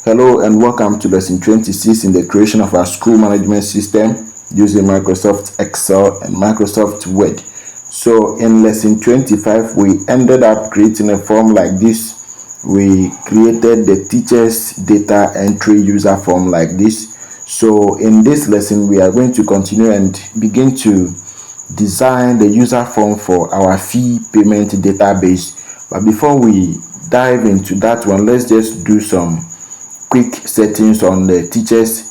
Hello and welcome to lesson 26 in the creation of our school management system using Microsoft Excel and Microsoft Word. So in lesson 25, we ended up creating a form like this. We created the teacher's data entry user form like this. So in this lesson, we are going to continue and begin to design the user form for our fee payment database. But before we dive into that one, let's just do some quick settings on the teacher's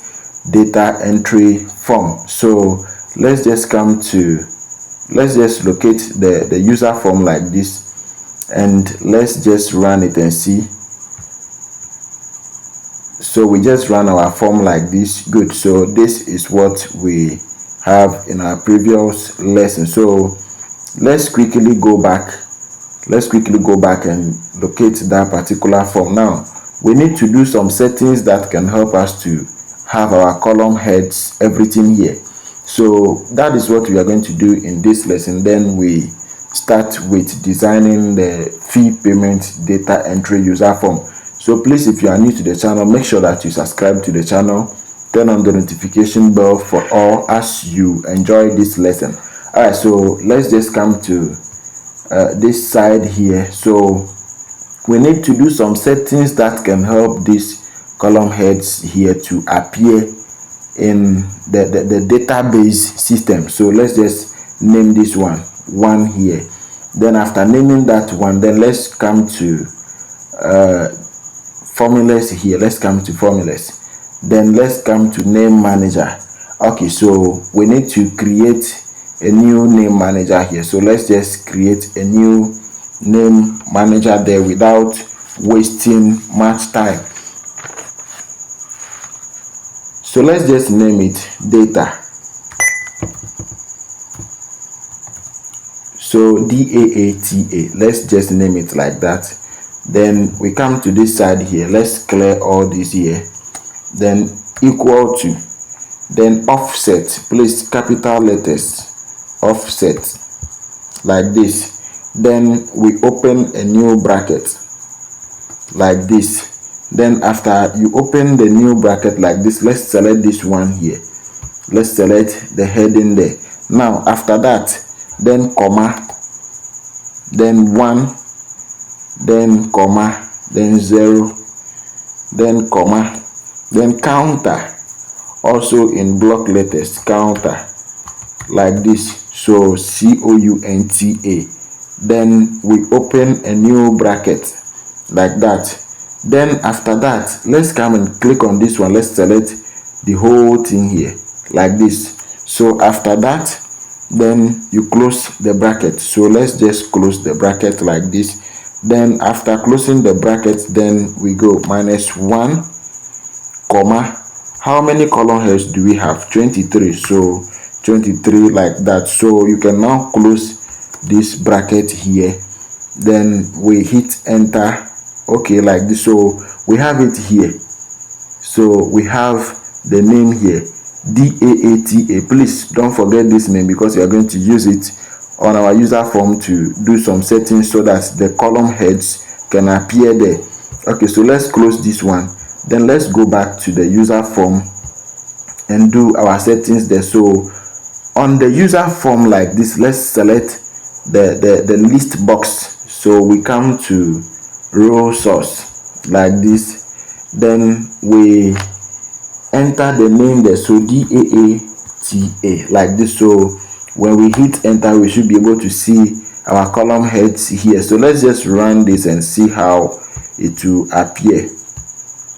data entry form. So let's just locate the user form like this, and let's just run it and see. So we just run our form like this. Good. So this is what we have in our previous lesson. So let's quickly go back and locate that particular form. Now we need to do some settings that can help us to have our column heads, everything here. So that is what we are going to do in this lesson. Then we start with designing the fee payment data entry user form. So please, if you are new to the channel, make sure that you subscribe to the channel, turn on the notification bell for all as you enjoy this lesson. All right, so let's just come to this side here. So we need to do some settings that can help these column heads here to appear in the database system. So let's just name this one here. Then after naming that one, then let's come to formulas here. Let's come to formulas. Then let's come to name manager. Okay, so we need to create a new name manager here. So let's just create a new name manager there without wasting much time. So let's just name it data. So DAATA. Let's just name it like that. Then we come to this side here. Let's clear all this here. Then equal to. Then offset. Please capital letters. Offset like this. Then we open a new bracket like this. Then after you open the new bracket like this, let's select this one here. Let's select the heading there. Now after that, then comma, then 1, then comma, then 0, then comma, then counter, also in block letters, counter like this. So COUNTA. Then we open a new bracket like that. Then after that, let's come and click on this one. Let's select the whole thing here like this. So after that, then you close the bracket. So let's just close the bracket like this. Then after closing the bracket, then we go -1 comma. How many column heads do we have? 23. So 23 like that. So you can now close this bracket here. Then we hit enter. Okay, like this. So we have it here. So we have the name here, DAATA. Please don't forget this name because you are going to use it on our user form to do some settings so that the column heads can appear there. Okay, so let's close this one. Then let's go back to the user form and do our settings there. So on the user form like this, let's select the list box. So we come to row source like this. Then we enter the name there. So DAATA like this. So when we hit enter, we should be able to see our column heads here. So let's just run this and see how it will appear.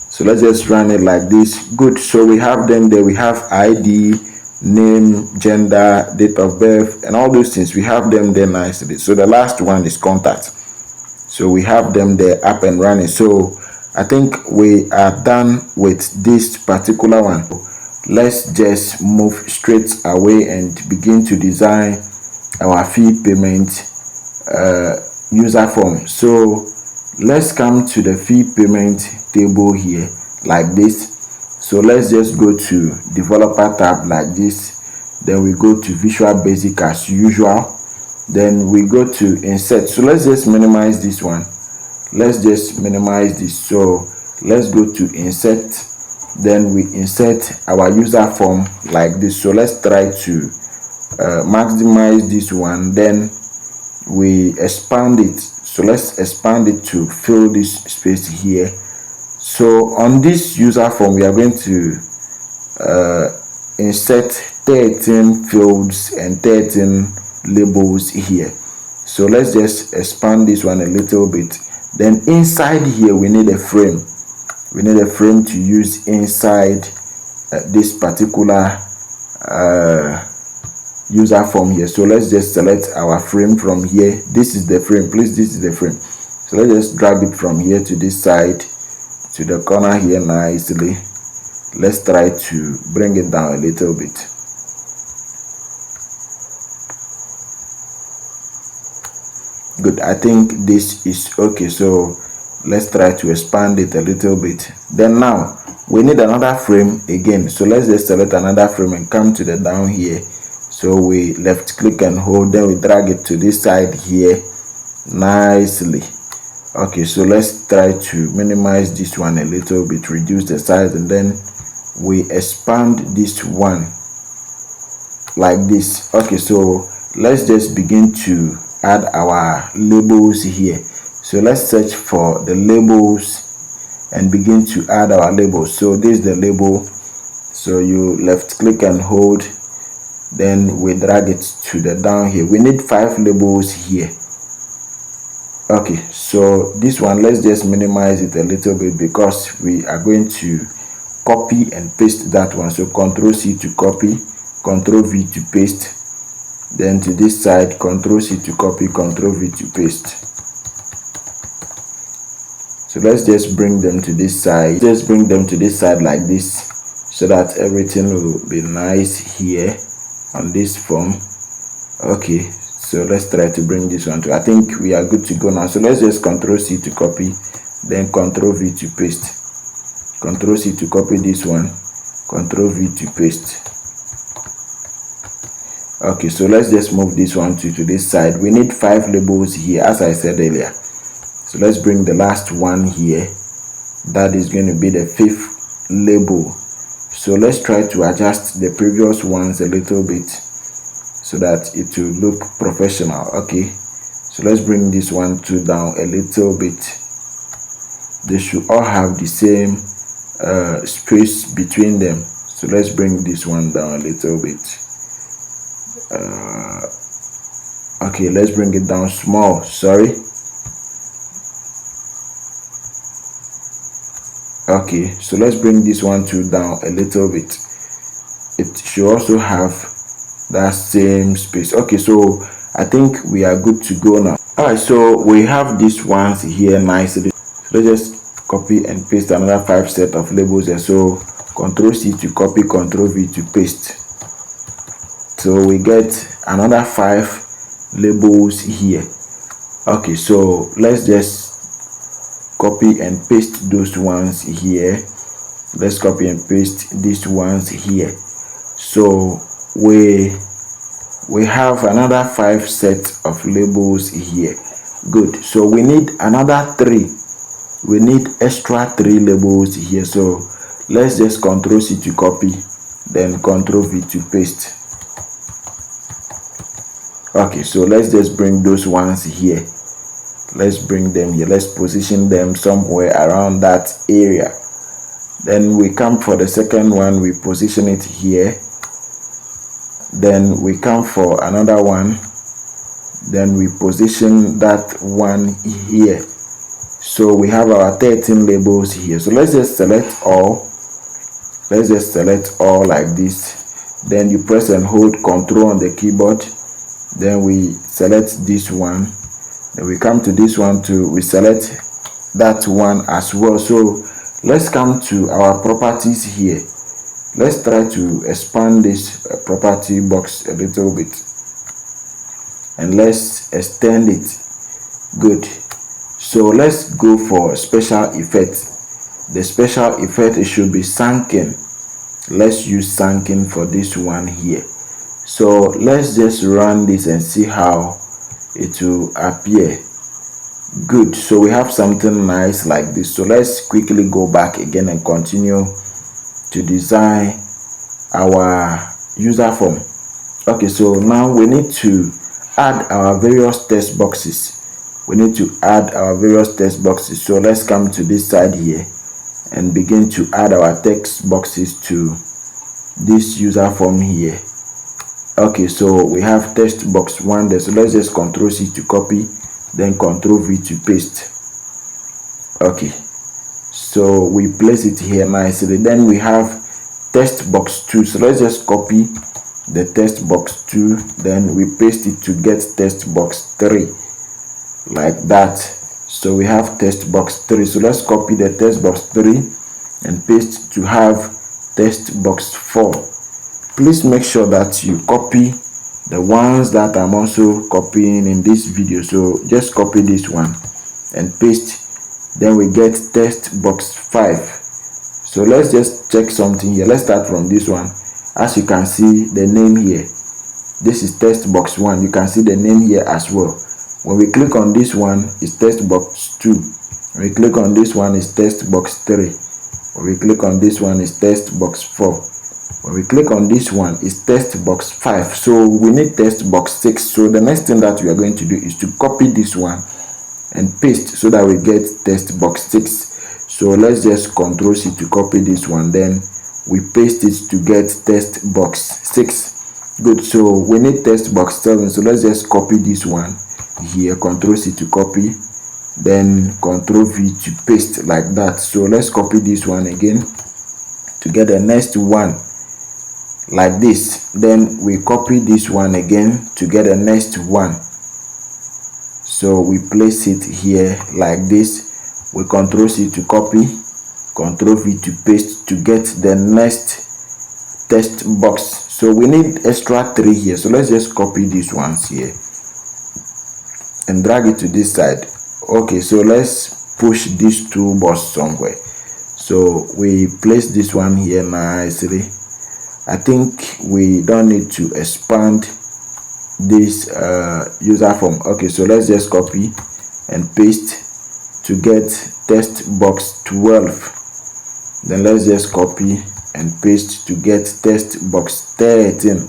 So let's just run it like this. Good. So we have them there. We have ID, name, gender, date of birth, and all those things. We have them there nicely. So the last one is contact. So we have them there up and running. So I think we are done with this particular one. Let's just move straight away and begin to design our fee payment user form. So let's come to the fee payment table here like this. So let's just go to developer tab like this. Then we go to Visual Basic as usual. Then we go to insert. So let's just minimize this one. Let's just minimize this. So let's go to insert, then we insert our user form like this. So let's try to maximize this one, then we expand it. So let's expand it to fill this space here. So on this user form we are going to insert 13 fields and 13 labels here. So let's just expand this one a little bit. Then inside here we need a frame. We need a frame to use inside this particular user form here. So let's just select our frame from here. This is the frame, please, this is the frame. So let's just drag it from here to this side to the corner here nicely. Let's try to bring it down a little bit. Good, I think this is okay. So let's try to expand it a little bit. Then now we need another frame again. So let's just select another frame and come to the down here. So we left click and hold, then we drag it to this side here nicely. Okay, so let's try to minimize this one a little bit, reduce the size, and then we expand this one like this. Okay, so let's just begin to add our labels here. So let's search for the labels and begin to add our labels. So this is the label. So you left click and hold, then we drag it to the down here. We need 5 labels here. Okay, so this one, let's just minimize it a little bit because we are going to copy and paste that one. So Ctrl C to copy, Ctrl V to paste, then to this side Ctrl C to copy, Ctrl V to paste. So let's just bring them to this side. Just bring them to this side like this, so that everything will be nice here on this form. Okay, so let's try to bring this one to, I think we are good to go now. So let's just Ctrl C to copy, then Ctrl V to paste. Ctrl C to copy this one, Ctrl V to paste. Okay, so let's just move this one to this side. We need 5 labels here, as I said earlier. So let's bring the last one here. That is going to be the 5th label. So let's try to adjust the previous ones a little bit so that it will look professional. Okay, so let's bring this one to down a little bit. They should all have the same space between them. So let's bring this one down a little bit. Okay, let's bring it down small. Sorry. Okay, so let's bring this one to down a little bit. It should also have that same space. Okay, so I think we are good to go now. Alright, so we have these ones here nicely. So let's just copy and paste another 5 set of labels there. So Ctrl C to copy, Ctrl V to paste. So we get another 5 labels here. Okay, so let's just copy and paste those ones here. Let's copy and paste these ones here. So we have another 5 sets of labels here. Good. So we need another 3. We need extra 3 labels here. So let's just Ctrl C to copy, then Ctrl V to paste. Okay, so let's just bring those ones here. Let's bring them here. Let's position them somewhere around that area. Then we come for the second one, we position it here. Then we come for another one, then we position that one here. So we have our 13 labels here. So let's just select all. Let's just select all like this. Then you press and hold Ctrl on the keyboard. Then we select this one. Then we come to this one too. We select that one as well. So let's come to our properties here. Let's try to expand this property box a little bit, and let's extend it. Good. So let's go for special effect. The special effect, it should be sunken. Let's use sunken for this one here. So let's just run this and see how it will appear. Good, so we have something nice like this. So let's quickly go back again and continue to design our user form. Okay, so now we need to add our various text boxes. So let's come to this side here and begin to add our text boxes to this user form here. Okay, so we have text box 1 there, so let's just Ctrl C to copy, then Ctrl V to paste. Okay, so we place it here nicely. Then we have text box 2, so let's just copy the text box 2, then we paste it to get text box 3 like that. So we have text box 3, so let's copy the text box 3 and paste to have text box 4. Please make sure that you copy the ones that I'm also copying in this video. So just copy this one and paste, then we get text box 5. So let's just check something here. Let's start from this one. As you can see the name here, this is text box 1. You can see the name here as well. When we click on this one, it's text box 2. When we click on this one, it's text box 3. When we click on this one, it's text box 4. When we click on this one, it's text box 5. So we need text box 6. So the next thing that we are going to do is to copy this one and paste so that we get text box 6. So let's just Ctrl C to copy this one, then we paste it to get text box 6. Good, so we need text box 7. So let's just copy this one here, Ctrl C to copy, then Ctrl V to paste like that. So let's copy this one again to get the next one like this. Then we copy this one again to get the next one. So we place it here like this. We Ctrl C to copy, Ctrl V to paste to get the next text box. So we need extra 3 here. So let's just copy these ones here and drag it to this side. Okay, so let's push this toolbox somewhere. So we place this one here nicely. I think we don't need to expand this user form. Okay, so let's just copy and paste to get text box 12. Then let's just copy and paste to get text box 13.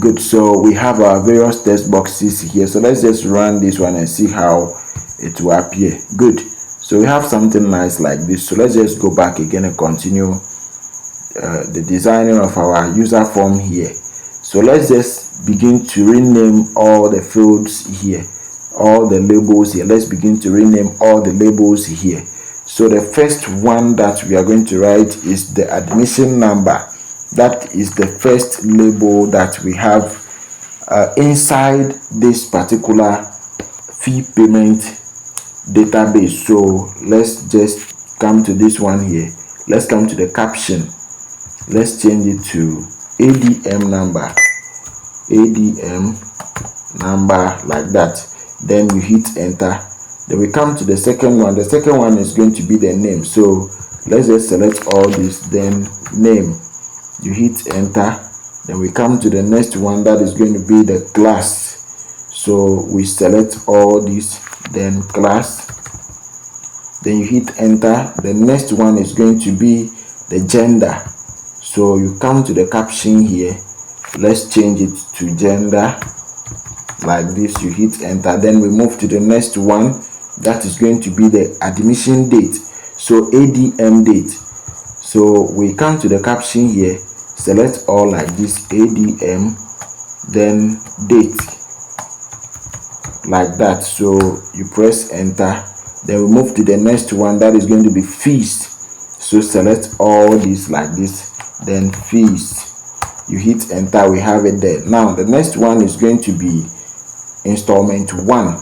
Good, so we have our various text boxes here. So let's just run this one and see how it will appear. Good, so we have something nice like this. So let's just go back again and continue the designing of our user form here. So let's just begin to rename all the fields here, all the labels here. Let's begin to rename all the labels here. So the first one that we are going to write is the admission number. That is the first label that we have inside this particular fee payment database. So let's just come to this one here. Let's come to the caption. Let's change it to ADM number. ADM number like that. Then you hit enter. Then we come to the second one. The second one is going to be the name. So let's just select all this, then name. You hit enter. Then we come to the next one, that is going to be the class. So we select all this, then class. Then you hit enter. The next one is going to be the gender. So you come to the caption here. Let's change it to gender like this. You hit enter. Then we move to the next one, that is going to be the admission date. So ADM date. So we come to the caption here, select all like this, ADM, then date like that. So you press enter. Then we move to the next one, that is going to be fees. So select all these like this, then fees. You hit enter. We have it there. Now the next one is going to be installment 1.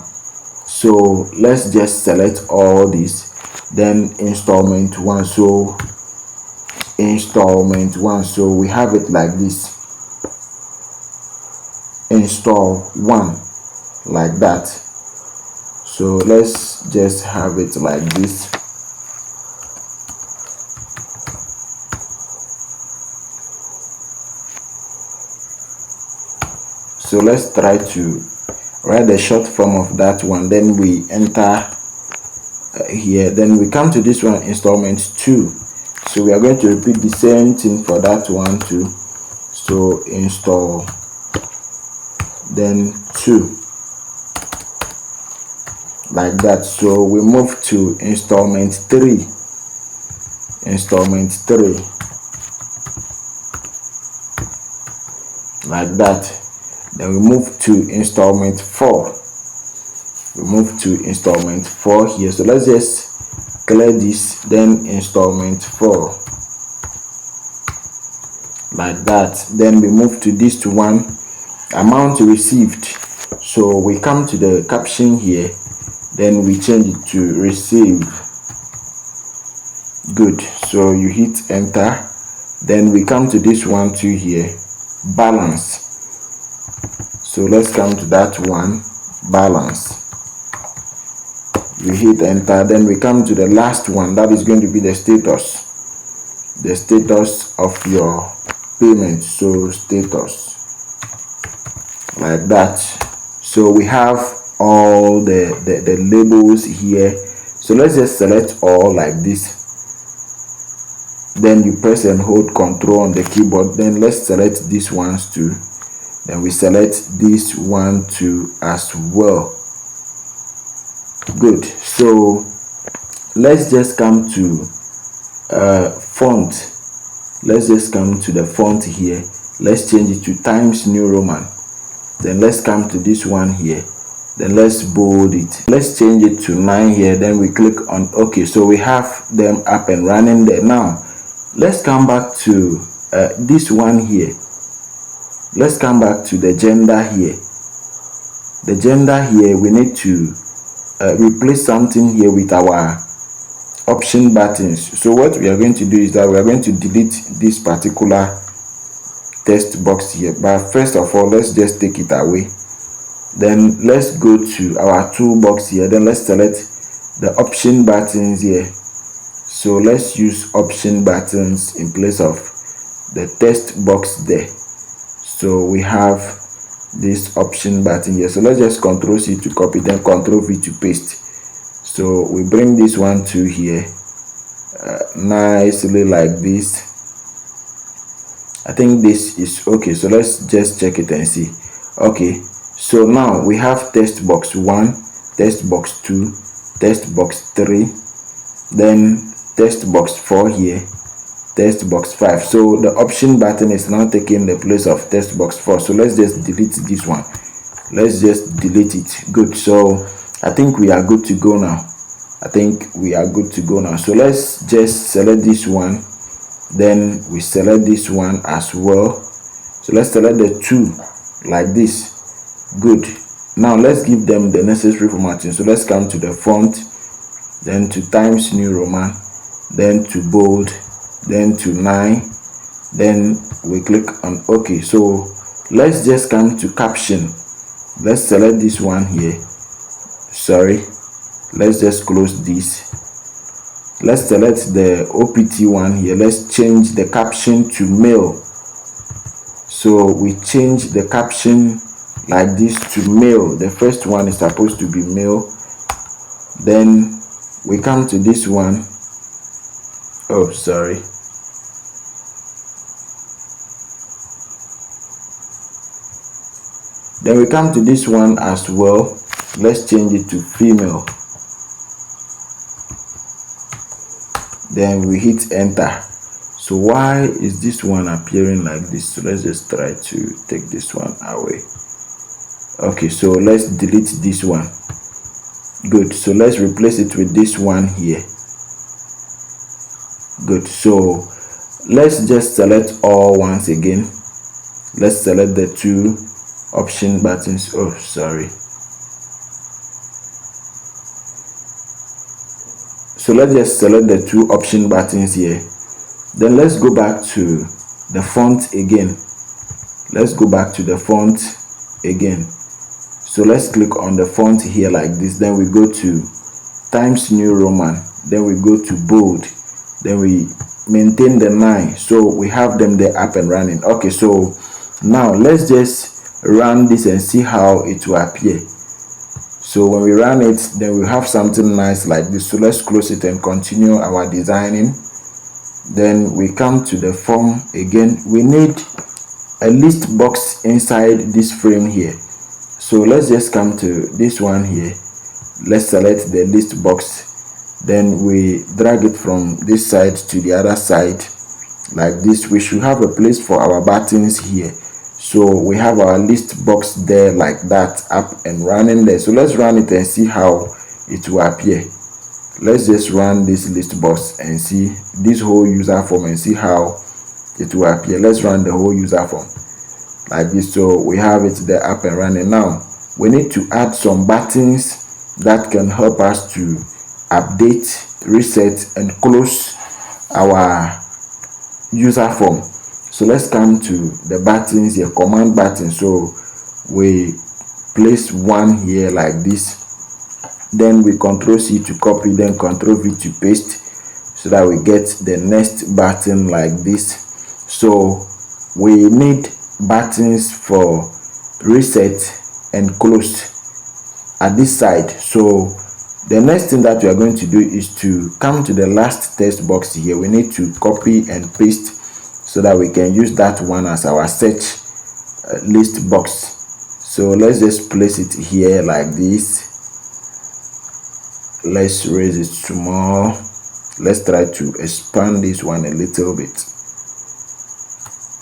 So let's just select all this, then installment 1. So installment 1. So we have it like this, install 1 like that. So let's just have it like this. So let's try to write the short form of that one, then we enter here, then we come to this one, installment 2. So we are going to repeat the same thing for that one too. So install then 2, like that. So we move to installment 3, like that. Then we move to installment 4. We move to installment 4 here. So let's just clear this, then installment 4, like that. Then we move to this one, amount received. So we come to the caption here, then we change it to receive. Good. So you hit enter, then we come to this one too here, balance. So let's come to that one, balance. We hit enter, then we come to the last one, that is going to be the status of your payment. So status, like that. So we have all the labels here. So let's just select all like this, then you press and hold Control on the keyboard. Then let's select these ones too, then we select this one too as well. Good. So let's just come to font. Let's just come to the font here. Let's change it to Times New Roman. Then let's come to this one here, then let's bold it. Let's change it to 9 here, then we click on OK. So we have them up and running there. Now let's come back to this one here. Let's come back to the gender here. The gender here, we need to replace something here with our option buttons. So what we are going to do is that we are going to delete this particular text box here, but first of all, let's just take it away. Then let's go to our toolbox here, then let's select the option buttons here. So let's use option buttons in place of the text box there. So we have this option button here. So let's just Ctrl C to copy, then Ctrl V to paste. So we bring this one to here, nicely like this. I think this is okay. So let's just check it and see. Okay, so now we have text box 1, text box 2, text box 3, then text box 4 here, text box 5. So the option button is now taking the place of text box 4. So let's just delete this one. Let's just delete it. Good. So I think we are good to go now. So let's just select this one, then we select this one as well. So let's select the 2 like this. Good. Now let's give them the necessary formatting. So let's come to the font, then to Times New Roman, then to bold, then to 9, then we click on OK. So let's just come to caption. Let's select this one here. Sorry, let's just close this. Let's select the OPT one here. Let's change the caption to mail. So we change the caption like this to mail. The first one is supposed to be mail. Then we come to this one. Oh, sorry. Then we come to this one as well. Let's change it to female. Then we hit enter. So why is this one appearing like this? So let's just try to take this one away. Okay, so let's delete this one. Good. So let's replace it with this one here. Good. So let's just select all once again. Let's select the 2 option buttons. Oh, sorry. So let's just select the 2 option buttons here. Then let's go back to the font again. So let's click on the font here like this. Then we go to Times New Roman. Then we go to bold. Then we maintain the 9. So we have them there up and running. Okay, so now let's just run this and see how it will appear. So when we run it, then we have something nice like this. So let's close it and continue our designing. Then we come to the form again. We need a list box inside this frame here. So let's just come to this one here. Let's select the list box. Then we drag it from this side to the other side like this. We should have a place for our buttons here. So we have our list box there like that, up and running there. So let's run it and see how it will appear. Let's just run this list box and see this whole user form and see how it will appear. Let's run the whole user form like this. So we have it there up and running. Now we need to add some buttons that can help us to update, reset, and close our user form. So let's come to the buttons here, command button. So we place one here like this. Then we Ctrl C to copy, then Ctrl V to paste, so that we get the next button like this. So we need buttons for reset and close at this side. So the next thing that we are going to do is to come to the last text box here. We need to copy and paste so that we can use that one as our search list box. So let's just place it here like this. Let's raise it small. Let's try to expand this one a little bit.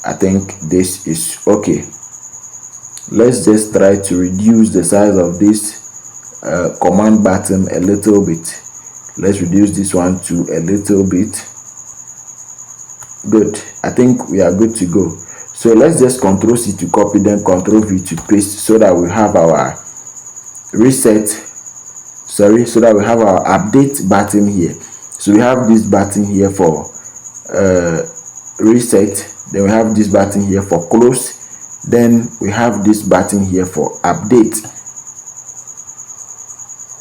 I think this is okay. Let's just try to reduce the size of this command button a little bit. Let's reduce this one to a little bit. Good. I think we are good to go. So let's just Ctrl C to copy, then Ctrl V to paste, so that we have our so that we have our update button here. So we have this button here for reset, then we have this button here for close, then we have this button here for update.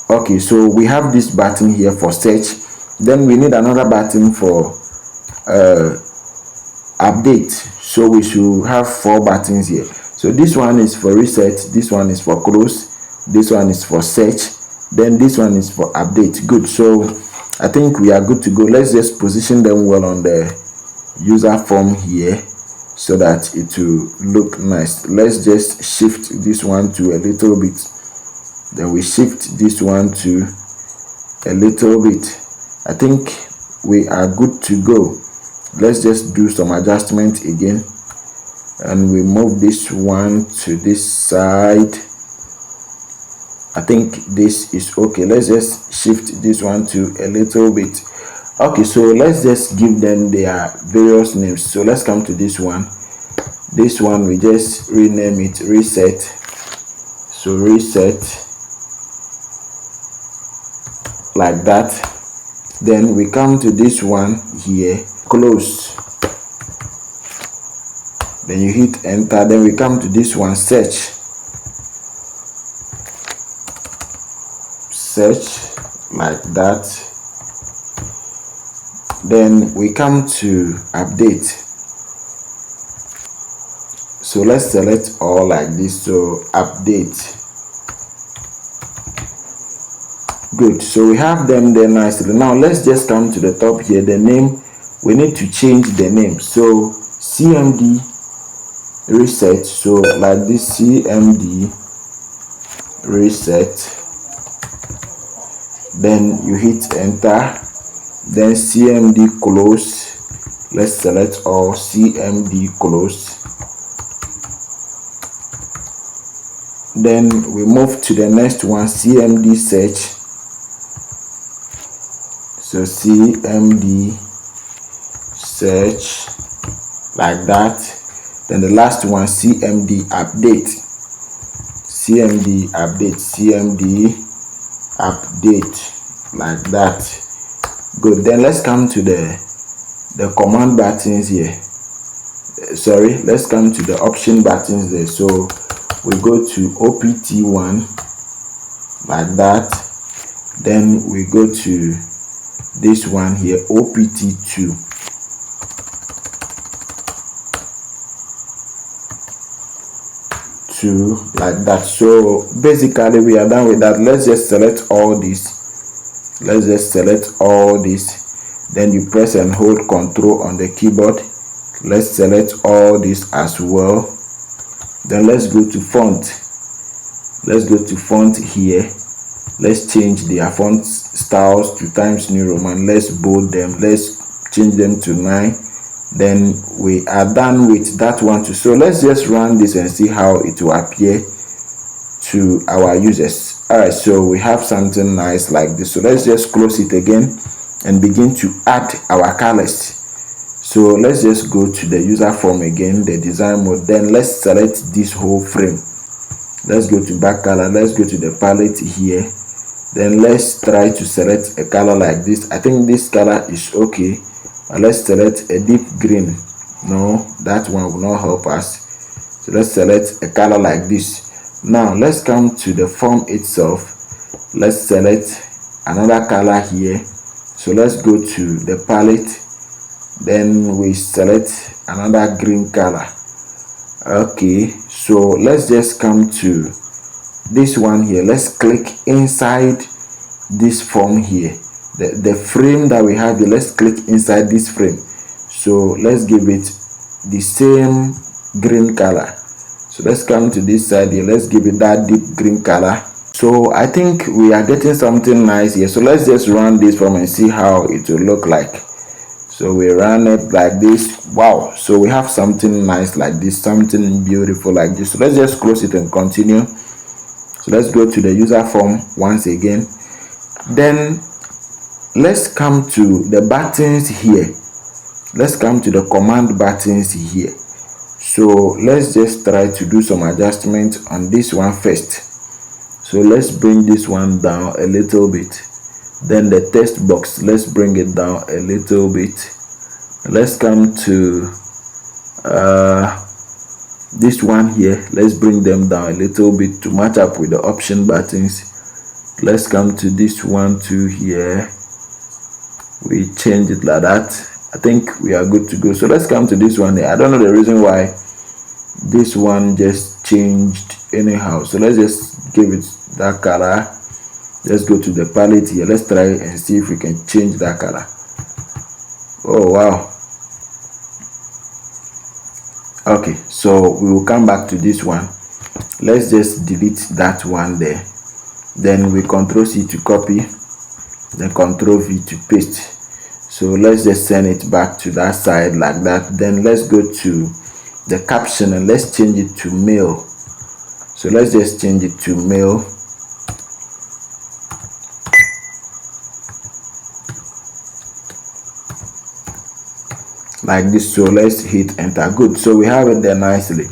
Okay, so we have this button here for search, then we need another button for update. So we should have 4 buttons here. So this one is for reset, this one is for close, this one is for search, then this one is for update. Good. So I think we are good to go. Let's just position them well on the user form here so that it will look nice. Let's just shift this one to a little bit, then we shift this one to a little bit. I think we are good to go. Let's just do some adjustment again, and we move this one to this side. I think this is okay. Let's just shift this one to a little bit. Okay, so let's just give them their various names. So let's come to this one. This one we just rename it reset. So reset like that. Then we come to this one here, close. Then you hit enter. Then we come to this one, search like that. Then we come to update. So let's select all like this. So update. Good. So we have them there nicely. Now let's just come to the top here. The name, we need to change the name. So CMD reset. So like this, CMD reset. Then you hit enter. Then CMD close. Let's select all, CMD close. Then we move to the next one, CMD search. So CMD search like that. Then the last one, CMD update. CMD update. CMD update like that. Good. Then let's come to the command buttons here. Sorry, let's come to the option buttons there. So we go to OPT1 like that. Then we go to this one here, OPT2. 2 like that. So basically we are done with that. Let's just select all this. Let's just select all this, then you press and hold Ctrl on the keyboard. Let's select all this as well. Then let's go to font. Let's go to font here. Let's change their font styles to Times New Roman. Let's bold them. Let's change them to 9. Then we are done with that one too. So let's just run this and see how it will appear to our users. Alright, so we have something nice like this. So let's just close it again and begin to add our colors. So let's just go to the user form again, the design mode. Then let's select this whole frame. Let's go to back color. Let's go to the palette here. Then let's try to select a color like this. I think this color is okay. Let's select a deep green. No, that one will not help us. So let's select a color like this. Now let's come to the form itself. Let's select another color here. So let's go to the palette. Then we select another green color. Okay, so let's just come to this one here. Let's click inside this form here, the frame that we have here. Let's click inside this frame. So let's give it the same green color. So let's come to this side here. Let's give it that deep green color. So I think we are getting something nice here. So let's just run this form and see how it will look like. So we run it like this. Wow, so we have something nice like this, something beautiful like this. So let's just close it and continue. So let's go to the user form once again. Then let's come to the buttons here. Let's come to the command buttons here. So let's just try to do some adjustment on this one first. So let's bring this one down a little bit. Then the text box, let's bring it down a little bit. Let's come to this one here. Let's bring them down a little bit to match up with the option buttons. Let's come to this one too here. We change it like that. I think we are good to go. So let's come to this one here. I don't know the reason why this one just changed anyhow. So let's just give it that color. Let's go to the palette here. Let's try and see if we can change that color. Oh wow. Okay, so we will come back to this one. Let's just delete that one there. Then we Ctrl C to copy, then Ctrl V to paste. So let's just send it back to that side like that. Then let's go to the caption and let's change it to mail. So let's just change it to mail. Like this. So let's hit enter. Good. So we have it there nicely.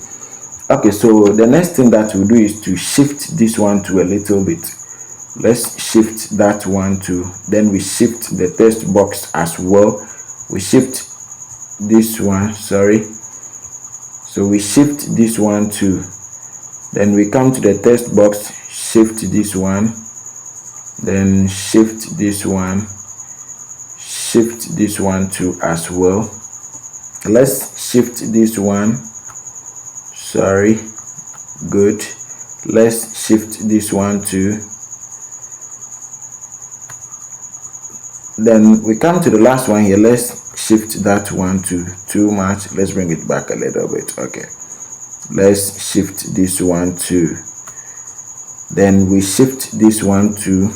Okay, so the next thing that we'll do is to shift this one to a little bit. Let's shift that one to, then we shift the text box as well. We shift this one, sorry. So we shift this one too. Then we come to the text box, shift this one, then shift this one, shift this one too as well. Let's shift this one, sorry, good. Let's shift this one too. Then we come to the last one here. Let's shift that one to too much. Let's bring it back a little bit. Okay, let's shift this one too. Then we shift this one too.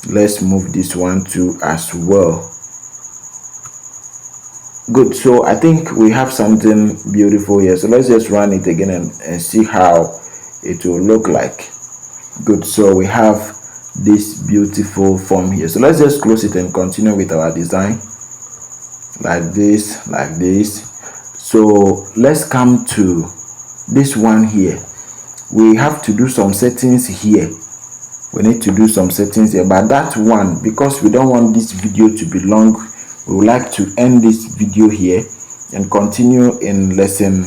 Let's move this one too as well. Good. So I think we have something beautiful here. So let's just run it again and see how it will look like. Good. So we have this beautiful form here. So let's just close it and continue with our design like this, like this. So let's come to this one here. We have to do some settings here. We need to do some settings here, but that one, because we don't want this video to be long, we would like to end this video here and continue in lesson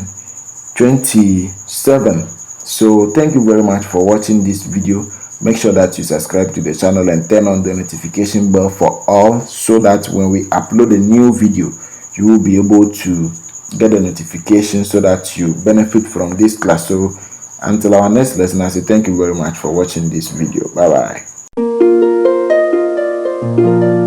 27. So thank you very much for watching this video. Make sure that you subscribe to the channel and turn on the notification bell for all, so that when we upload a new video, you will be able to get a notification so that you benefit from this class. So Until our next lesson, I say thank you very much for watching this video. Bye bye.